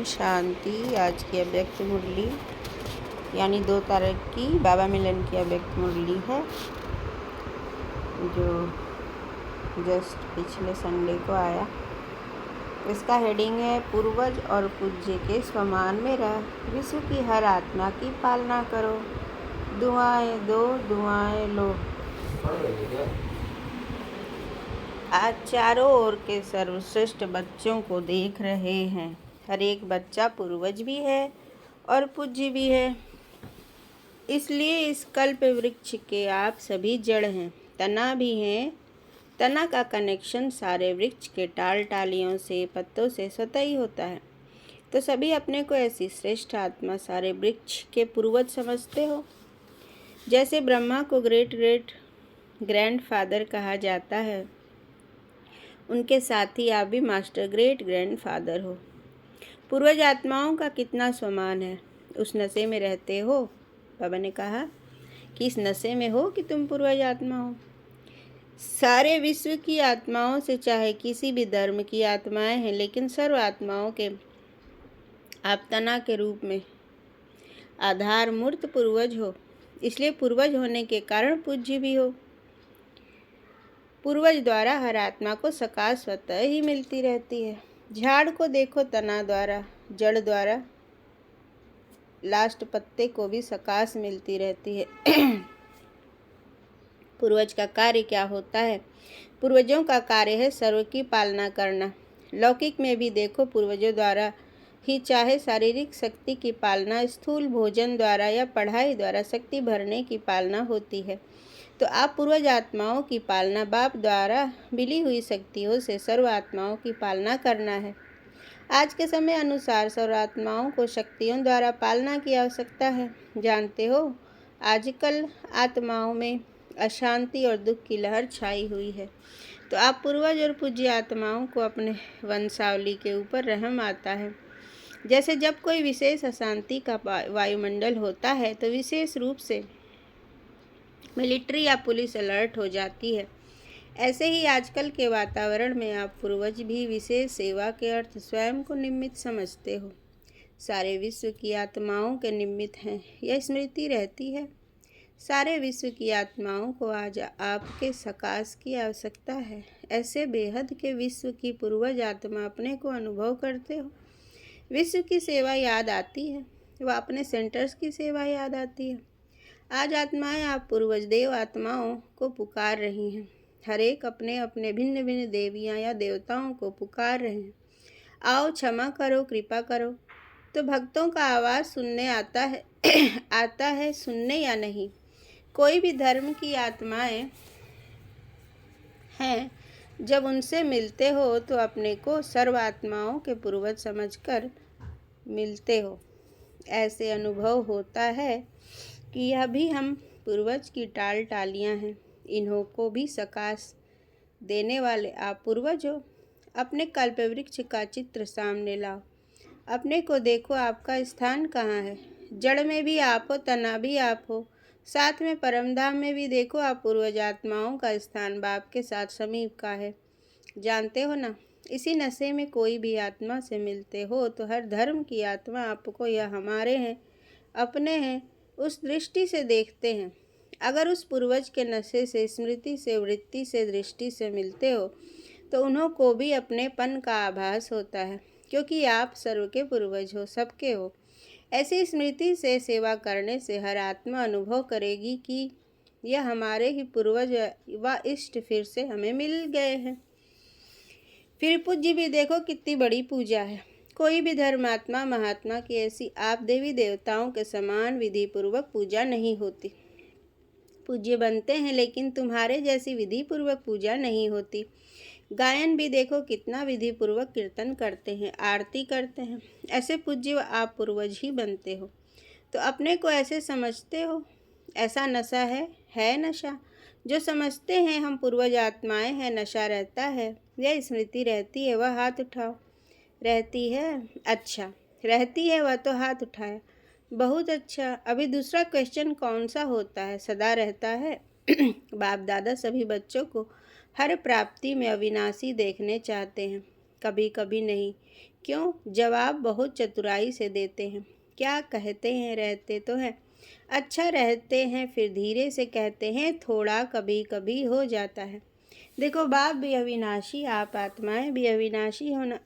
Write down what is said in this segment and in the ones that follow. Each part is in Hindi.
ओम शांति। आज की अव्यक्त मुरली यानी 2 तारीख की बाबा मिलन की अव्यक्त मुरली है, जो जस्ट पिछले संडे को आया। इसका हेडिंग है पूर्वज और पूज्य के स्वमान में रह, विश्व की हर आत्मा की पालना करो, दुआएं दो दुआएं लो। आज चारों ओर के सर्वश्रेष्ठ बच्चों को देख रहे हैं। हर एक बच्चा पूर्वज भी है और पूज्य भी है। इसलिए इस कल्प वृक्ष के आप सभी जड़ हैं, तना भी हैं। तना का कनेक्शन सारे वृक्ष के टाल टालियों से, पत्तों से स्वतः ही होता है। तो सभी अपने को ऐसी श्रेष्ठ आत्मा, सारे वृक्ष के पूर्वज समझते हो। जैसे ब्रह्मा को ग्रेट ग्रेट ग्रैंडफादर कहा जाता है, उनके साथ ही आप भी मास्टर ग्रेट ग्रैंडफादर हो। पूर्वज आत्माओं का कितना स्वमान है। उस नशे में रहते हो। बाबा ने कहा कि इस नशे में हो कि तुम पूर्वज आत्मा हो। सारे विश्व की आत्माओं से, चाहे किसी भी धर्म की आत्माएं हैं, लेकिन सर्व आत्माओं के आप तना के रूप में आधार मूर्त पूर्वज हो। इसलिए पूर्वज होने के कारण पूज्य भी हो। पूर्वज द्वारा हर आत्मा को सकाश स्वतः ही मिलती रहती है। झाड़ को देखो, तना द्वारा, जड़ द्वारा, लास्ट पत्ते को भी सकाश मिलती रहती है। पूर्वज का कार्य क्या होता है? पूर्वजों का कार्य है सर्व की पालना करना। लौकिक में भी देखो, पूर्वजों द्वारा ही चाहे शारीरिक शक्ति की पालना, स्थूल भोजन द्वारा या पढ़ाई द्वारा शक्ति भरने की पालना होती है। तो आप पूर्वज आत्माओं की पालना, बाप द्वारा मिली हुई शक्तियों से सर्व आत्माओं की पालना करना है। आज के समय अनुसार सर्व आत्माओं को शक्तियों द्वारा पालना की आवश्यकता है। जानते हो, आजकल आत्माओं में अशांति और दुख की लहर छाई हुई है। तो आप पूर्वज और पूज्य आत्माओं को अपने वंशावली के ऊपर रहम आता है। जैसे जब कोई विशेष अशांति का वायुमंडल होता है, तो विशेष रूप से मिलिट्री या पुलिस अलर्ट हो जाती है। ऐसे ही आजकल के वातावरण में आप पूर्वज भी विशेष सेवा के अर्थ स्वयं को निमित्त समझते हो। सारे विश्व की आत्माओं के निमित्त हैं, यह स्मृति रहती है। सारे विश्व की आत्माओं को आज आपके सकाश की आवश्यकता है। ऐसे बेहद के विश्व की पूर्वज आत्मा अपने को अनुभव करते हो। विश्व की सेवा याद आती है, वह अपने सेंटर्स की सेवा याद आती है। आज आत्माएं आप पूर्वज देव आत्माओं को पुकार रही हैं। हर एक अपने अपने भिन्न भिन्न देवियां या देवताओं को पुकार रहे हैं। आओ, क्षमा करो, कृपा करो। तो भक्तों का आवाज़ सुनने आता है आता है सुनने या नहीं। कोई भी धर्म की आत्माएं हैं, जब उनसे मिलते हो तो अपने को सर्व आत्माओं के पूर्वज समझकर मिलते हो। ऐसे अनुभव होता है कि यह भी हम पूर्वज की टाल टालियाँ हैं। इन्हों को भी सकाश देने वाले आप पूर्वज हो। अपने कल्प वृक्ष का चित्र सामने लाओ। अपने को देखो, आपका स्थान कहाँ है। जड़ में भी आप हो, तना भी आप हो। साथ में परमधाम में भी देखो, आप पूर्वज आत्माओं का स्थान बाप के साथ समीप का है। जानते हो ना, इसी नशे में कोई भी आत्मा से मिलते हो तो हर धर्म की आत्मा आपको यह हमारे हैं, अपने हैं, उस दृष्टि से देखते हैं। अगर उस पूर्वज के नशे से, स्मृति से, वृत्ति से, दृष्टि से मिलते हो तो उन्हों को भी अपनेपन का आभास होता है, क्योंकि आप सर्व के पूर्वज हो, सबके हो। ऐसी स्मृति से सेवा करने से हर आत्मा अनुभव करेगी कि यह हमारे ही पूर्वज व इष्ट फिर से हमें मिल गए हैं। फिर पूज्य भी देखो, कितनी बड़ी पूजा है। कोई भी धर्मात्मा महात्मा की ऐसी आप देवी देवताओं के समान विधि पूर्वक पूजा नहीं होती। पूज्य बनते हैं, लेकिन तुम्हारे जैसी विधि पूर्वक पूजा नहीं होती। गायन भी देखो, कितना विधि पूर्वक कीर्तन करते हैं, आरती करते हैं। ऐसे पूज्य आप पूर्वज ही बनते हो। तो अपने को ऐसे समझते हो। ऐसा नशा है नशा। जो समझते हैं हम पूर्वज आत्माएं हैं, नशा रहता है, यह स्मृति रहती है, वह हाथ उठाओ। रहती है? अच्छा, रहती है वह तो हाथ उठाया। बहुत अच्छा। अभी दूसरा क्वेश्चन कौन सा होता है? सदा रहता है। बाप दादा सभी बच्चों को हर प्राप्ति में अविनाशी देखने चाहते हैं, कभी कभी नहीं। क्यों? जवाब बहुत चतुराई से देते हैं। क्या कहते हैं? रहते तो हैं। अच्छा रहते हैं, फिर धीरे से कहते हैं थोड़ा कभी कभी हो जाता है। देखो, बाप भी अविनाशी, आप आत्माएं भी अविनाशी होना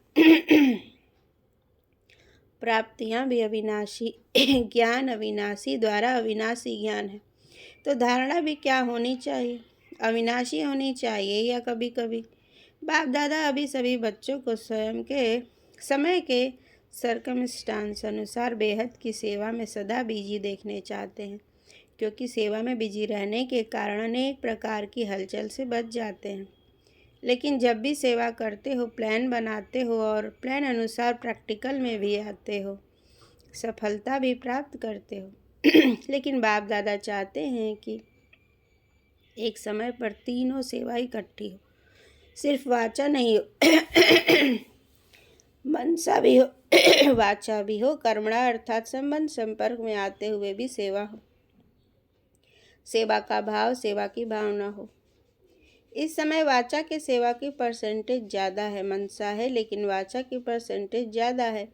प्राप्तियां भी अविनाशी ज्ञान अविनाशी द्वारा अविनाशी ज्ञान है। तो धारणा भी क्या होनी चाहिए? अविनाशी होनी चाहिए। या कभी कभी बाप दादा अभी सभी बच्चों को स्वयं के समय के सर्कमस्टांस अनुसार बेहद की सेवा में सदा बिजी देखने चाहते हैं, क्योंकि सेवा में बिजी रहने के कारण अनेक प्रकार की हलचल से बच जाते हैं। लेकिन जब भी सेवा करते हो, प्लान बनाते हो और प्लान अनुसार प्रैक्टिकल में भी आते हो, सफलता भी प्राप्त करते हो। लेकिन बाप दादा चाहते हैं कि एक समय पर तीनों सेवा इकट्ठी हो, सिर्फ वाचा नहीं हो मनसा भी हो वाचा भी हो, कर्मणा अर्थात संबंध संपर्क में आते हुए भी सेवा हो, सेवा का भाव, सेवा की भावना हो। इस समय वाचा के सेवा की परसेंटेज ज़्यादा है, मनसा है लेकिन वाचा की परसेंटेज ज़्यादा है।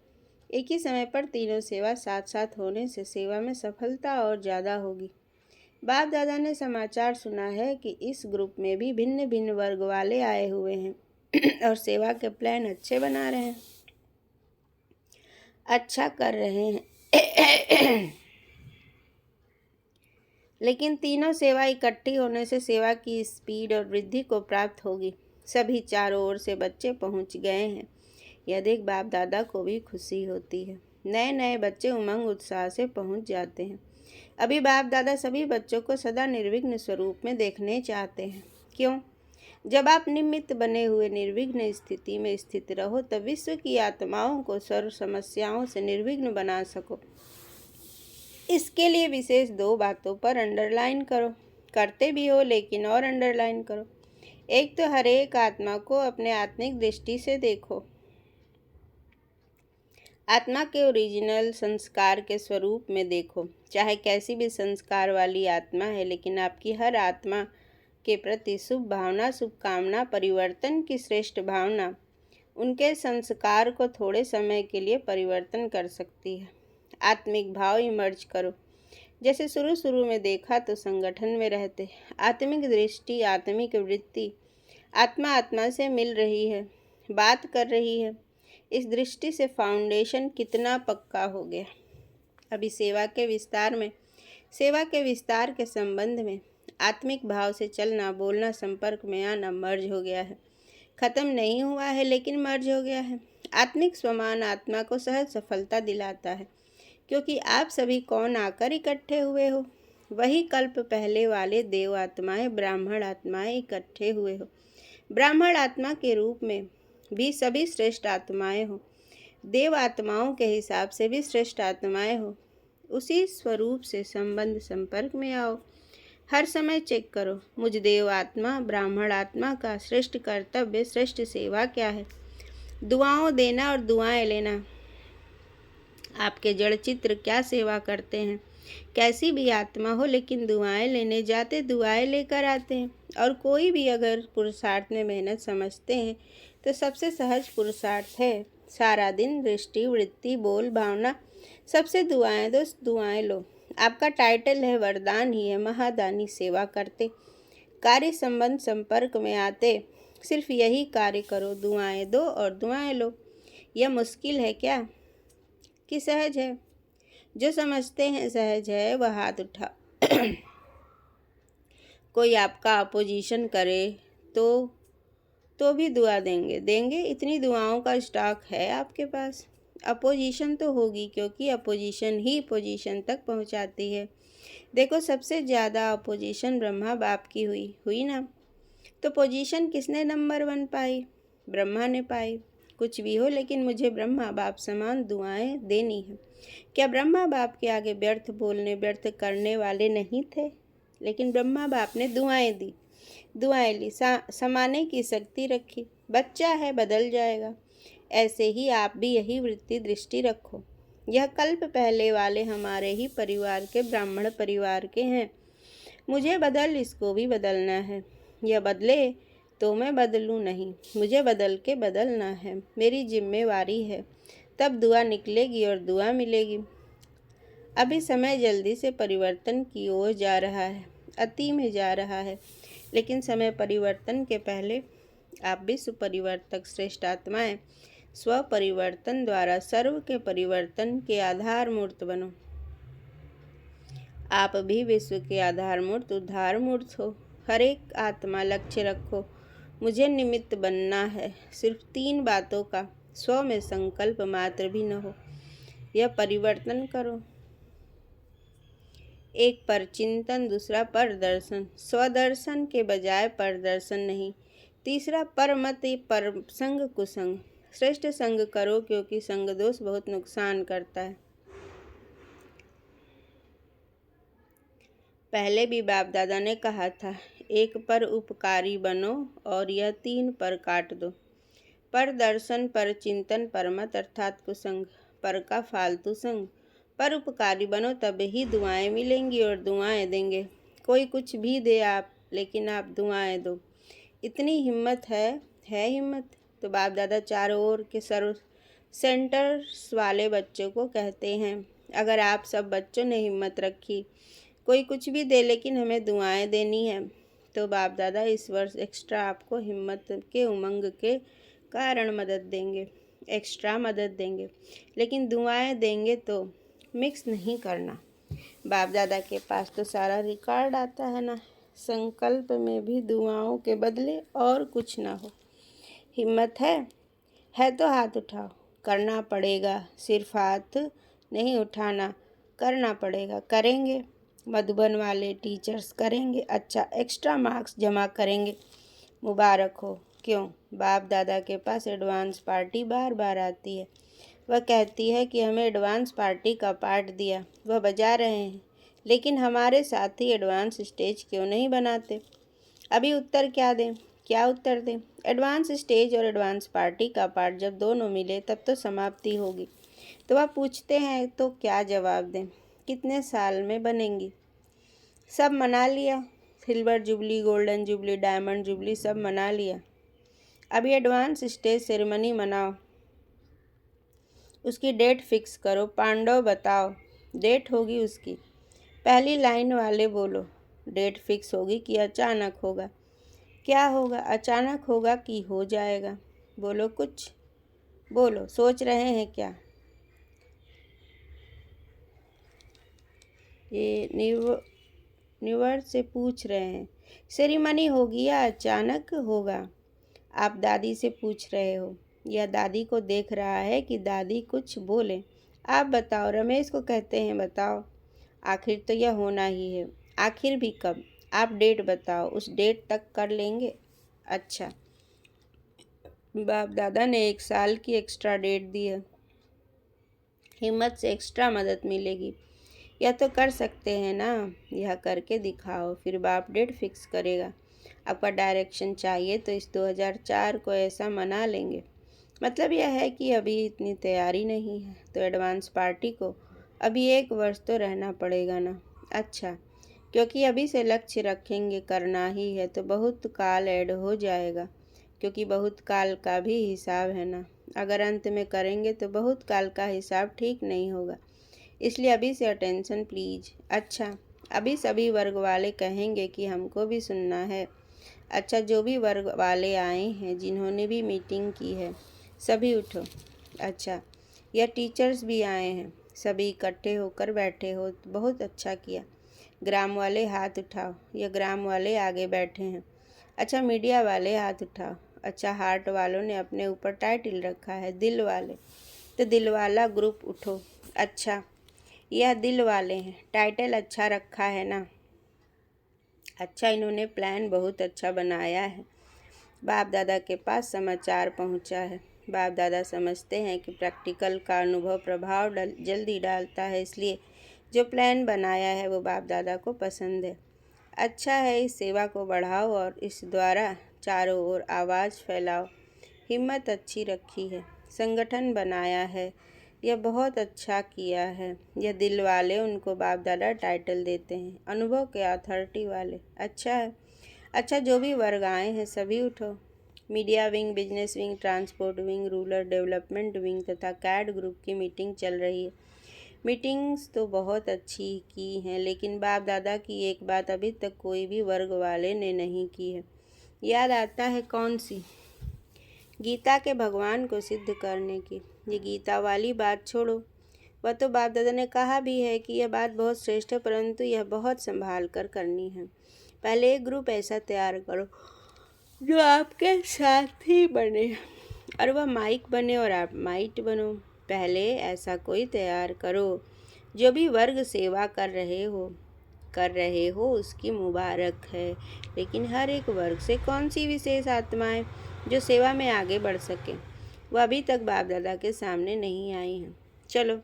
एक ही समय पर तीनों सेवा साथ साथ होने से सेवा में सफलता और ज़्यादा होगी। बाप दादा ने समाचार सुना है कि इस ग्रुप में भी भिन्न भिन्न वर्ग वाले आए हुए हैं और सेवा के प्लान अच्छे बना रहे हैं, अच्छा कर रहे हैं। लेकिन तीनों सेवा इकट्ठी होने से सेवा की स्पीड और वृद्धि को प्राप्त होगी। सभी चारों ओर से बच्चे पहुंच गए हैं। यह देख बाप दादा को भी खुशी होती है। नए नए बच्चे उमंग उत्साह से पहुंच जाते हैं। अभी बाप दादा सभी बच्चों को सदा निर्विघ्न स्वरूप में देखने चाहते हैं। क्यों? जब आप निमित्त बने हुए निर्विघ्न स्थिति में स्थित रहो, तब विश्व की आत्माओं को सर्व समस्याओं से निर्विघ्न बना सको। इसके लिए विशेष 2 बातों पर अंडरलाइन करो। करते भी हो लेकिन और अंडरलाइन करो। एक तो हर एक आत्मा को अपने आत्मिक दृष्टि से देखो। आत्मा के ओरिजिनल संस्कार के स्वरूप में देखो। चाहे कैसी भी संस्कार वाली आत्मा है, लेकिन आपकी हर आत्मा के प्रति शुभ भावना, शुभकामना, परिवर्तन की श्रेष्ठ भावना उनके संस्कार को थोड़े समय के लिए परिवर्तन कर सकती है। आत्मिक भाव इमर्ज करो। जैसे शुरू में देखा तो संगठन में रहते आत्मिक दृष्टि, आत्मिक वृत्ति, आत्मा आत्मा से मिल रही है, बात कर रही है। इस दृष्टि से फाउंडेशन कितना पक्का हो गया। अभी सेवा के विस्तार के संबंध में आत्मिक भाव से चलना, बोलना, संपर्क में आना मर्ज हो गया है। खत्म नहीं हुआ है लेकिन मर्ज हो गया है। आत्मिक स्वमान आत्मा को सहज सफलता दिलाता है, क्योंकि आप सभी कौन आकर इकट्ठे हुए हो? वही कल्प पहले वाले देव आत्माएं, ब्राह्मण आत्माएं इकट्ठे हुए हो। ब्राह्मण आत्मा के रूप में भी सभी श्रेष्ठ आत्माएं हो, देव आत्माओं के हिसाब से भी श्रेष्ठ आत्माएं हो। उसी स्वरूप से संबंध संपर्क में आओ। हर समय चेक करो, मुझ देव आत्मा, ब्राह्मण आत्मा का श्रेष्ठ कर्तव्य, श्रेष्ठ सेवा क्या है? दुआओं देना और दुआएं लेना। आपके जड़ चित्र क्या सेवा करते हैं? कैसी भी आत्मा हो, लेकिन दुआएं लेने जाते दुआएं लेकर आते हैं। और कोई भी अगर पुरुषार्थ में मेहनत समझते हैं तो सबसे सहज पुरुषार्थ है सारा दिन दृष्टि, वृत्ति, बोल, भावना सबसे दुआएं दो, दुआएं लो। आपका टाइटल है वरदान ही है, महादानी सेवा करते, कार्य संबंध संपर्क में आते, सिर्फ यही कार्य करो, दुआएं दो और दुआएं लो। यह मुश्किल है क्या कि सहज है? जो समझते हैं सहज है वह हाथ उठा। कोई आपका अपोजिशन करे तो भी दुआ देंगे। इतनी दुआओं का स्टॉक है आपके पास। अपोजिशन तो होगी, क्योंकि अपोजिशन ही पोजीशन तक पहुंचाती है। देखो, सबसे ज़्यादा अपोजिशन ब्रह्मा बाप की हुई ना, तो पोजीशन किसने नंबर 1 पाई? ब्रह्मा ने पाई। कुछ भी हो, लेकिन मुझे ब्रह्मा बाप समान दुआएं देनी है। क्या ब्रह्मा बाप के आगे व्यर्थ बोलने, व्यर्थ करने वाले नहीं थे? लेकिन ब्रह्मा बाप ने दुआएं दी, दुआएं ली, समाने की शक्ति रखी। बच्चा है, बदल जाएगा। ऐसे ही आप भी यही वृत्ति दृष्टि रखो। यह कल्प पहले वाले हमारे ही परिवार के, ब्राह्मण परिवार के हैं। मुझे बदल, इसको भी बदलना है। यह बदले तो मैं बदलूं नहीं, मुझे बदल के बदलना है, मेरी जिम्मेवारी है। तब दुआ निकलेगी और दुआ मिलेगी। अभी समय जल्दी से परिवर्तन की ओर जा रहा है, अति में जा रहा है, लेकिन समय परिवर्तन के पहले आप विश्व परिवर्तक श्रेष्ठ आत्माएं स्व परिवर्तन द्वारा सर्व के परिवर्तन के आधार मूर्त बनो। आप भी विश्व के आधार मूर्त उद्धार मूर्त हो। हर एक आत्मा लक्ष्य रखो, मुझे निमित्त बनना है। सिर्फ 3 बातों का स्व में संकल्प मात्र भी न हो, यह परिवर्तन करो। एक पर चिंतन, दूसरा पर दर्शन, स्वदर्शन के बजाय परदर्शन नहीं। तीसरा पर मत, पर संग कुसंग। श्रेष्ठ संग करो, क्योंकि संग दोष बहुत नुकसान करता है। पहले भी बाप दादा ने कहा था, एक पर उपकारी बनो और यह 3 पर काट दो। पर दर्शन, पर चिंतन, पर मत अर्थात कुसंग, पर का फालतू संग। पर उपकारी बनो, तब ही दुआएं मिलेंगी और दुआएं देंगे। कोई कुछ भी दे आप, लेकिन आप दुआएं दो। इतनी हिम्मत है हिम्मत। तो बाप दादा चारों ओर के सर्व सेंटर्स वाले बच्चों को कहते हैं, अगर आप सब बच्चों ने हिम्मत रखी, कोई कुछ भी दे लेकिन हमें दुआएं देनी है, तो बाप दादा इस वर्ष एक्स्ट्रा आपको हिम्मत के उमंग के कारण मदद देंगे, एक्स्ट्रा मदद देंगे, लेकिन दुआएं देंगे तो मिक्स नहीं करना। बाप दादा के पास तो सारा रिकॉर्ड आता है ना। संकल्प में भी दुआओं के बदले और कुछ ना हो। हिम्मत है तो हाथ उठाओ। करना पड़ेगा, सिर्फ हाथ नहीं उठाना, करना पड़ेगा। करेंगे, मधुबन वाले टीचर्स करेंगे, अच्छा एक्स्ट्रा मार्क्स जमा करेंगे। मुबारक हो। क्यों? बाप दादा के पास एडवांस पार्टी बार बार आती है। वह कहती है कि हमें एडवांस पार्टी का पार्ट दिया, वह बजा रहे हैं, लेकिन हमारे साथ ही एडवांस स्टेज क्यों नहीं बनाते? अभी उत्तर क्या उत्तर दें? एडवांस स्टेज और एडवांस पार्टी का पार्ट जब दोनों मिले तब तो समाप्ति होगी। तो वह पूछते हैं तो क्या जवाब दें? कितने साल में बनेंगी? सब मना लिया, silver jubilee, golden jubilee, diamond jubilee सब मना लिया। अभी एडवांस स्टेज सेरेमनी मनाओ, उसकी डेट फिक्स करो। पांडव बताओ, डेट होगी उसकी? पहली लाइन वाले बोलो, डेट फिक्स होगी कि अचानक होगा? क्या होगा? अचानक होगा कि हो जाएगा? बोलो कुछ, बोलो। सोच रहे हैं क्या? ये न्यूवर्ड से पूछ रहे हैं, सेरेमनी होगी या अचानक होगा? आप दादी से पूछ रहे हो, या दादी को देख रहा है कि दादी कुछ बोले। आप बताओ, रमेश को कहते हैं बताओ। आखिर तो यह होना ही है। आखिर भी कब? आप डेट बताओ, उस डेट तक कर लेंगे। अच्छा, बाप दादा ने 1 साल की एक्स्ट्रा डेट दी है। हिम्मत से एक्स्ट्रा मदद मिलेगी। यह तो कर सकते हैं ना, यह करके दिखाओ, फिर बाप डेट फिक्स करेगा। आपका डायरेक्शन चाहिए तो इस 2004 को ऐसा मना लेंगे। मतलब यह है कि अभी इतनी तैयारी नहीं है, तो एडवांस पार्टी को अभी 1 वर्ष तो रहना पड़ेगा ना। अच्छा, क्योंकि अभी से लक्ष्य रखेंगे, करना ही है, तो बहुत काल ऐड हो जाएगा, क्योंकि बहुत काल का भी हिसाब है ना। अगर अंत में करेंगे तो बहुत काल का हिसाब ठीक नहीं होगा, इसलिए अभी से अटेंशन प्लीज। अच्छा, अभी सभी वर्ग वाले कहेंगे कि हमको भी सुनना है। अच्छा, जो भी वर्ग वाले आए हैं, जिन्होंने भी मीटिंग की है, सभी उठो। अच्छा, यह टीचर्स भी आए हैं, सभी इकट्ठे होकर बैठे हो, तो बहुत अच्छा किया। ग्राम वाले हाथ उठाओ, यह ग्राम वाले आगे बैठे हैं। अच्छा, मीडिया वाले हाथ उठाओ। अच्छा, हार्ट वालों ने अपने ऊपर टाइटल रखा है दिल वाले, तो दिल वाला ग्रुप उठो। अच्छा, यह दिल वाले हैं, टाइटल अच्छा रखा है ना? अच्छा, इन्होंने प्लान बहुत अच्छा बनाया है। बाप दादा के पास समाचार पहुंचा है। बाप दादा समझते हैं कि प्रैक्टिकल का अनुभव प्रभाव जल्दी डालता है, इसलिए जो प्लान बनाया है वो बाप दादा को पसंद है। अच्छा है, इस सेवा को बढ़ाओ और इस द्वारा चारों ओर आवाज़ फैलाओ। हिम्मत अच्छी रखी है, संगठन बनाया है, यह बहुत अच्छा किया है। यह दिल वाले, उनको बाप दादा टाइटल देते हैं, अनुभव के अथॉरिटी वाले। अच्छा है, अच्छा, जो भी वर्ग आए हैं सभी उठो। Media wing, business wing, transport wing, rural development wing तथा कैड ग्रुप की मीटिंग चल रही है। मीटिंग्स तो बहुत अच्छी की हैं, लेकिन बाप दादा की एक बात अभी तक कोई भी वर्ग वाले ने नहीं की है। याद आता है कौन सी? गीता के भगवान को सिद्ध करने की। ये गीता वाली बात छोड़ो, वह तो बाप दादा ने कहा भी है कि यह बात बहुत श्रेष्ठ है, परंतु यह बहुत संभाल कर करनी है। पहले एक ग्रुप ऐसा तैयार करो जो आपके साथ ही बने और वह माइक बने और आप माइट बनो। पहले ऐसा कोई तैयार करो। जो भी वर्ग सेवा कर रहे हो उसकी मुबारक है, लेकिन हर एक वर्ग से कौन सी विशेष आत्माएं जो सेवा में आगे बढ़ सके, वह अभी तक बाप दादा के सामने नहीं आई हैं। चलो,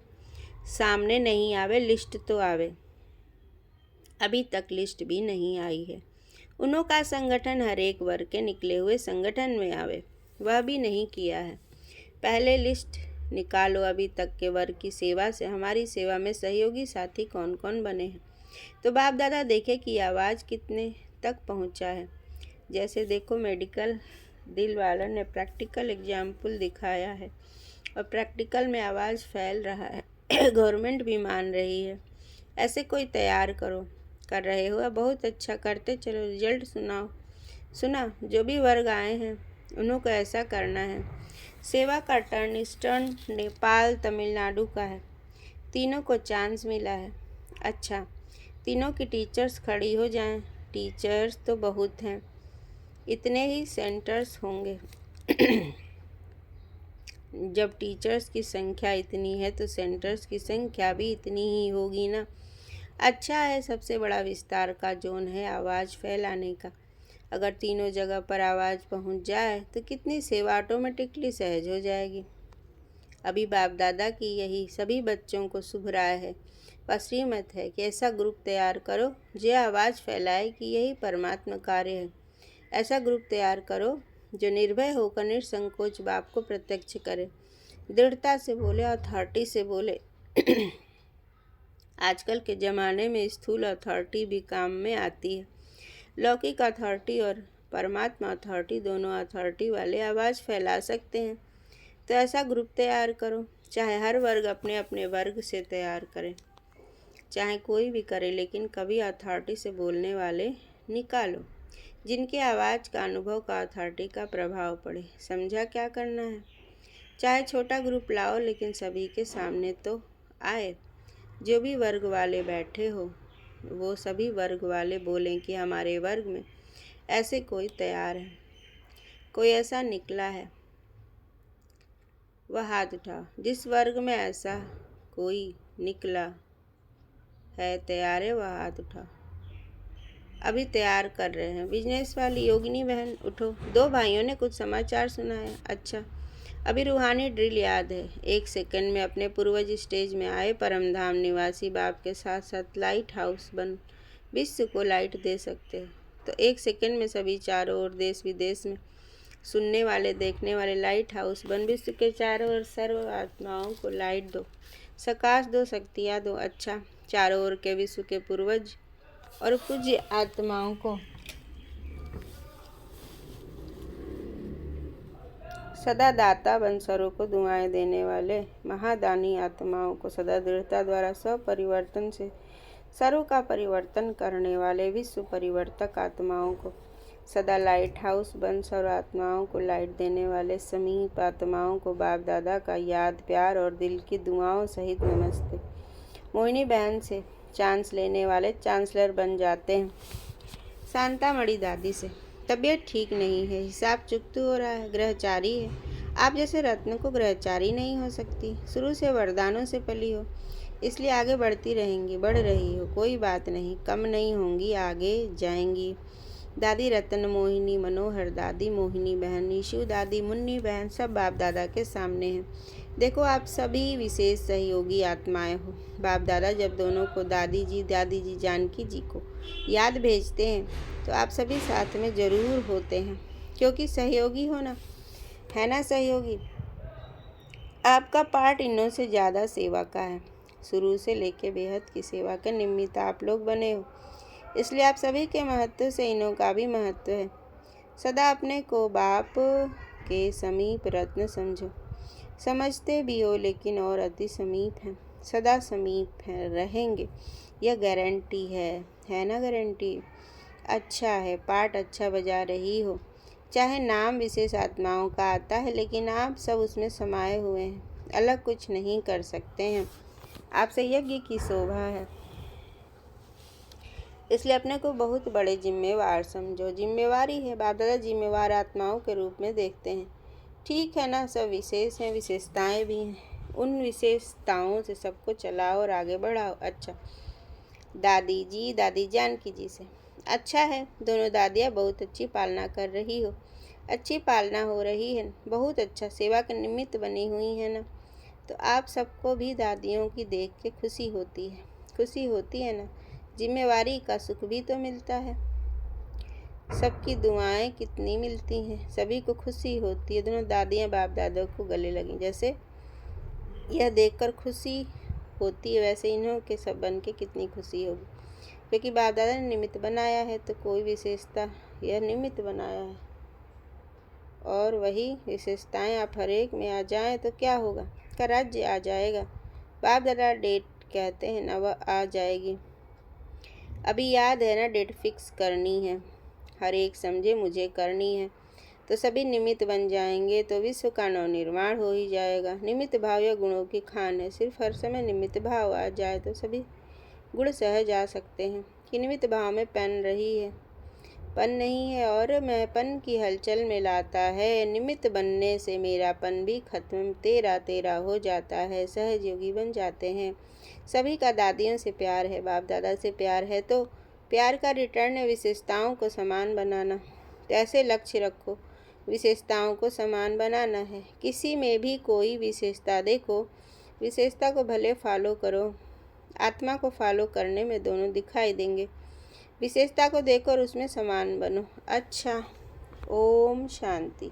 सामने नहीं आवे, लिस्ट तो आवे। अभी तक लिस्ट भी नहीं आई है। उन्हों का संगठन हर एक वर्ग के निकले हुए संगठन में आवे, वह भी नहीं किया है। पहले लिस्ट निकालो। अभी तक के वर्ग की सेवा से हमारी सेवा में सहयोगी साथी कौन कौन बने हैं, तो बाप दादा देखे कि आवाज़ कितने तक पहुंचा है। जैसे देखो, मेडिकल दिल वाला ने प्रैक्टिकल एग्जाम्पल दिखाया है और प्रैक्टिकल में आवाज़ फैल रहा है। गवर्नमेंट भी मान रही है। ऐसे कोई तैयार करो। कर रहे हो, बहुत अच्छा, करते चलो, रिजल्ट सुनाओ। सुना, जो भी वर्ग आए हैं उन्हों को ऐसा करना है। सेवा का टर्न ईस्टर्न नेपाल तमिलनाडु का है। तीनों को चांस मिला है। अच्छा, तीनों की टीचर्स खड़ी हो जाएं। टीचर्स तो बहुत हैं, इतने ही सेंटर्स होंगे। जब टीचर्स की संख्या इतनी है तो सेंटर्स की संख्या भी इतनी ही होगी ना। अच्छा है, सबसे बड़ा विस्तार का जोन है आवाज़ फैलाने का। अगर तीनों जगह पर आवाज़ पहुंच जाए तो कितनी सेवा ऑटोमेटिकली सहज हो जाएगी। अभी बाप दादा की यही सभी बच्चों को शुभ राय है, वह श्रीमत है कि ऐसा ग्रुप तैयार करो जो आवाज़ फैलाए कि यही परमात्मा कार्य है। ऐसा ग्रुप तैयार करो जो निर्भय होकर निसंकोच बाप को प्रत्यक्ष करे, दृढ़ता से बोले, अथॉरिटी से बोले। आजकल के ज़माने में स्थूल अथॉरिटी भी काम में आती है। लौकिक अथॉरिटी और परमात्मा अथॉरिटी, दोनों अथॉरिटी वाले आवाज़ फैला सकते हैं। तो ऐसा ग्रुप तैयार करो। चाहे हर वर्ग अपने अपने वर्ग से तैयार करे, चाहे कोई भी करे, लेकिन कभी अथॉरिटी से बोलने वाले निकालो जिनके आवाज़ का अनुभव का अथॉरिटी का प्रभाव पड़े। समझा क्या करना है? चाहे छोटा ग्रुप लाओ, लेकिन सभी के सामने तो आए। जो भी वर्ग वाले बैठे हो वो सभी वर्ग वाले बोलें कि हमारे वर्ग में ऐसे कोई तैयार है, कोई ऐसा निकला है, वह हाथ उठाओ। जिस वर्ग में ऐसा कोई निकला है, तैयार है, वह हाथ उठाओ। अभी तैयार कर रहे हैं। बिजनेस वाली योगिनी बहन उठो। दो भाइयों ने कुछ समाचार सुनाया। अच्छा, अभी रूहानी ड्रिल याद है। 1 सेकंड में अपने पूर्वज स्टेज में आए। परमधाम निवासी बाप के साथ साथ लाइट हाउस बन विश्व को लाइट दे सकते हो। तो 1 सेकंड में सभी चारों ओर, देश विदेश में सुनने वाले, देखने वाले, लाइट हाउस बन विश्व के चारों ओर सर्व आत्माओं को लाइट दो, प्रकाश दो, शक्तियाँ दो। अच्छा, चारों ओर के विश्व के पूर्वज और पूज्य आत्माओं को सदा दाता बन, सर्व को दुआएं देने वाले महादानी आत्माओं को सदा दृढ़ता द्वारा स्वपरिवर्तन से सर्व का परिवर्तन करने वाले विश्व परिवर्तक आत्माओं को सदा लाइट हाउस बन, सर्व आत्माओं को लाइट देने वाले समीप आत्माओं को बाप दादा का याद, प्यार और दिल की दुआओं सहित नमस्ते। मोहिनी बहन से चांस लेने वाले चांसलर बन जाते हैं। शांतामणि दादी से तबीयत ठीक नहीं है, हिसाब चुकतू हो रहा है, ग्रहचारी है। आप जैसे रत्न को ग्रहचारी नहीं हो सकती। शुरू से वरदानों से पली हो, इसलिए आगे बढ़ती रहेंगी, बढ़ रही हो, कोई बात नहीं, कम नहीं होंगी, आगे जाएंगी। दादी रतन मोहिनी मनोहर, दादी मोहिनी बहन, निशु दादी, मुन्नी बहन, सब बाप दादा के सामने हैं। देखो, आप सभी विशेष सहयोगी आत्माएं हो। बाप दादा जब दोनों को दादी जी जानकी जी को याद भेजते हैं तो आप सभी साथ में ज़रूर होते हैं, क्योंकि सहयोगी हो ना, है ना सहयोगी। आपका पार्ट इनों से ज़्यादा सेवा का है। शुरू से लेके बेहद की सेवा के निमित्त आप लोग बने हो। इसलिए आप सभी के महत्व से इन्हों का भी महत्व है। सदा अपने को बाप के समीप रत्न समझो। समझते भी हो लेकिन और अति समीप हैं। सदा समीप है रहेंगे, यह गारंटी है ना गारंटी। अच्छा है, पाठ अच्छा बजा रही हो। चाहे नाम विशेष आत्माओं का आता है, लेकिन आप सब उसमें समाये हुए हैं, अलग कुछ नहीं कर सकते हैं। आपसे यज्ञ की शोभा है, इसलिए अपने को बहुत बड़े जिम्मेवार समझो। जिम्मेवारी है, बाप दादा जिम्मेवार आत्माओं के रूप में देखते हैं। ठीक है ना, सब विशेष हैं, विशेषताएं भी हैं। उन विशेषताओं से सबको चलाओ और आगे बढ़ाओ। अच्छा, दादी जी, दादी जानकी जी से। अच्छा है, दोनों दादियाँ बहुत अच्छी पालना कर रही हो। अच्छी पालना हो रही है, बहुत अच्छा, सेवा के निमित्त बनी हुई है ना। तो आप सबको भी दादियों की देख के खुशी होती है ना। जिम्मेवारी का सुख भी तो मिलता है। सबकी दुआएं कितनी मिलती हैं, सभी को खुशी होती है। दोनों दादियाँ बाप दादों को गले लगी। जैसे यह देखकर खुशी होती है, वैसे इन्हों के सब बन के कितनी खुशी होगी, क्योंकि बाप दादा ने निमित्त बनाया है। तो कोई विशेषता, यह निमित्त बनाया है, और वही विशेषताएं आप हर एक में आ जाएं तो क्या होगा, का राज्य आ जाएगा। बाप दादा डेट कहते हैं ना, वह आ जाएगी। अभी याद है ना, डेट फिक्स करनी है, हर एक समझे मुझे करनी है। तो सभी निमित्त बन जाएंगे तो विश्व का नवनिर्माण हो ही जाएगा। निमित्त भाव या गुणों की खान है, सिर्फ हर समय निमित्त भाव आ जाए तो सभी गुण सहज आ सकते हैं। कि निमित्त भाव में पन नहीं है और मैंपन की हलचल में लाता है। निमित्त बनने से मेरापन भी खत्म, तेरा तेरा हो जाता है, सहज योगी बन जाते हैं। सभी का दादियों से प्यार है, बाप दादा से प्यार है, तो प्यार का रिटर्न है विशेषताओं को समान बनाना। तो ऐसे लक्ष्य रखो, विशेषताओं को समान बनाना है। किसी में भी कोई विशेषता देखो, विशेषता को भले फॉलो करो, आत्मा को फॉलो करने में दोनों दिखाई देंगे। विशेषता को देखो और उसमें समान बनो। अच्छा, ओम शांति।